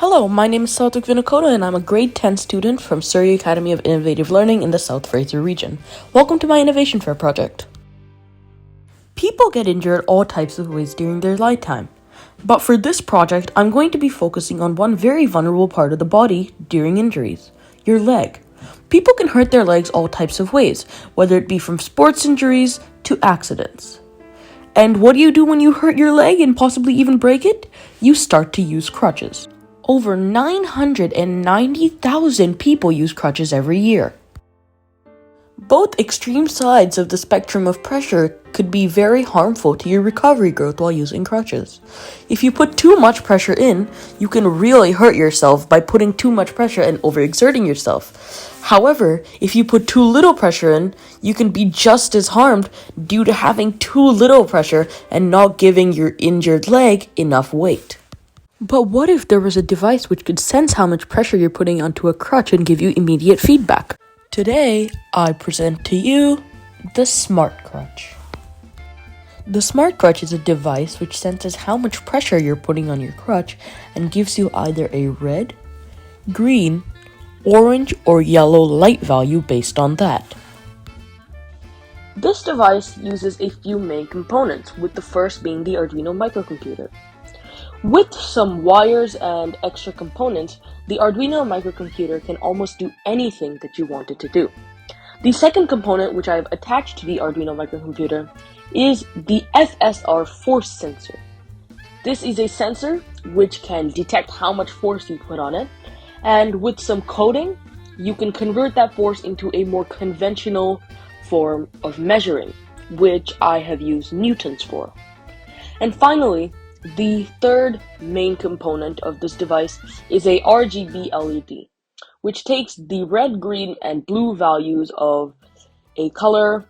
Hello, my name is Sathvik and I'm a grade 10 student from Surrey Academy of Innovative Learning in the South Fraser region. Welcome to my Innovation Fair project. People get injured all types of ways during their lifetime. But for this project, I'm going to be focusing on one very vulnerable part of the body during injuries, your leg. People can hurt their legs all types of ways, whether it be from sports injuries to accidents. And what do you do when you hurt your leg and possibly even break it? You start to use crutches. Over 990,000 people use crutches every year. Both extreme sides of the spectrum of pressure could be very harmful to your recovery growth while using crutches. If you put too much pressure in, you can really hurt yourself by putting too much pressure and overexerting yourself. However, if you put too little pressure in, you can be just as harmed due to having too little pressure and not giving your injured leg enough weight. But what if there was a device which could sense how much pressure you're putting onto a crutch and give you immediate feedback? Today, I present to you the Smart Crutch. The Smart Crutch is a device which senses how much pressure you're putting on your crutch and gives you either a red, green, orange, or yellow light value based on that. This device uses a few main components, with the first being the Arduino microcomputer. With some wires and extra components, the Arduino microcomputer can almost do anything that you want it to do. The second component, which I have attached to the Arduino microcomputer, is the Fsr Force Sensor. This is a sensor which can detect how much force you put on it, and with some coding, you can convert that force into a more conventional form of measuring, which I have used newtons for. And finally, the third main component of this device is a Rgb LED, which takes the red, green, and blue values of a color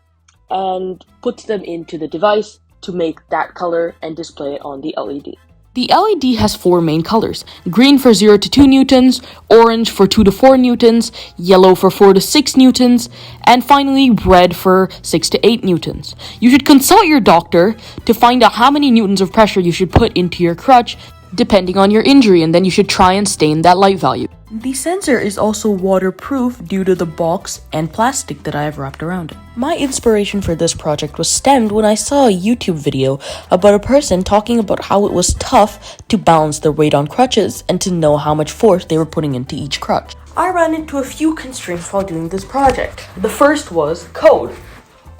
and puts them into the device to make that color and display it on the LED. The LED has four main colors: green for 0 to 2 newtons, orange for 2 to 4 newtons, yellow for 4 to 6 newtons, and finally red for 6 to 8 newtons. You should consult your doctor to find out how many newtons of pressure you should put into your crutch depending on your injury, and then you should try and stay in that light value. The sensor is also waterproof due to the box and plastic that I have wrapped around it. My inspiration for this project was stemmed when I saw a YouTube video about a person talking about how it was tough to balance their weight on crutches and to know how much force they were putting into each crutch. I ran into a few constraints while doing this project. The first was code.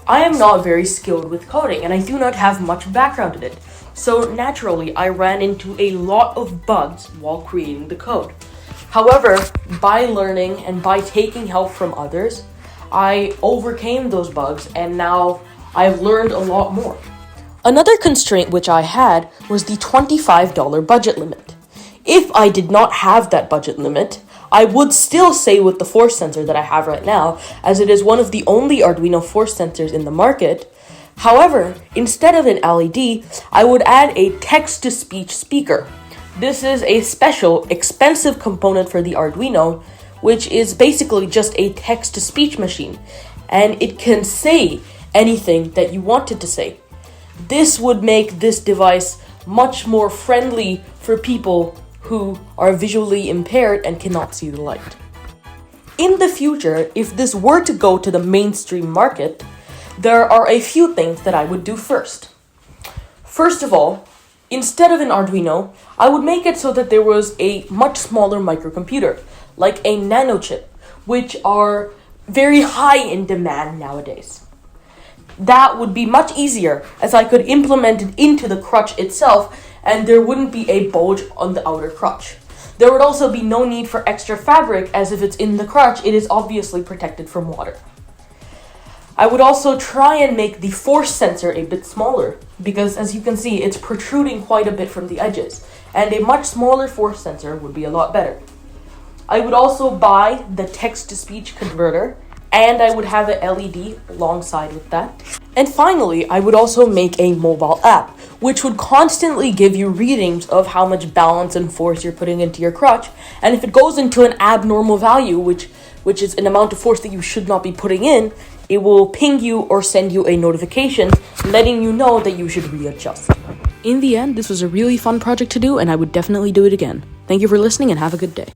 I am not very skilled with coding and I do not have much background in it. So naturally, I ran into a lot of bugs while creating the code. However, by learning and by taking help from others, I overcame those bugs and now I've learned a lot more. Another constraint which I had was the $25 budget limit. If I did not have that budget limit, I would still stay with the force sensor that I have right now, as it is one of the only Arduino force sensors in the market. However, instead of an LED, I would add a text-to-speech speaker. This is a special, expensive component for the Arduino, which is basically just a text-to-speech machine, and it can say anything that you want it to say. This would make this device much more friendly for people who are visually impaired and cannot see the light. In the future, if this were to go to the mainstream market, there are a few things that I would do first. First of all, instead of an Arduino, I would make it so that there was a much smaller microcomputer, like a nano chip, which are very high in demand nowadays. That would be much easier, as I could implement it into the crutch itself, and there wouldn't be a bulge on the outer crutch. There would also be no need for extra fabric, as if it's in the crutch, it is obviously protected from water. I would also try and make the force sensor a bit smaller, because as you can see, it's protruding quite a bit from the edges, and a much smaller force sensor would be a lot better. I would also buy the text-to-speech converter, and I would have an LED alongside with that. And finally, I would also make a mobile app, which would constantly give you readings of how much balance and force you're putting into your crutch, and if it goes into an abnormal value, which is an amount of force that you should not be putting in, it will ping you or send you a notification letting you know that you should readjust. In the end, this was a really fun project to do, and I would definitely do it again. Thank you for listening and have a good day.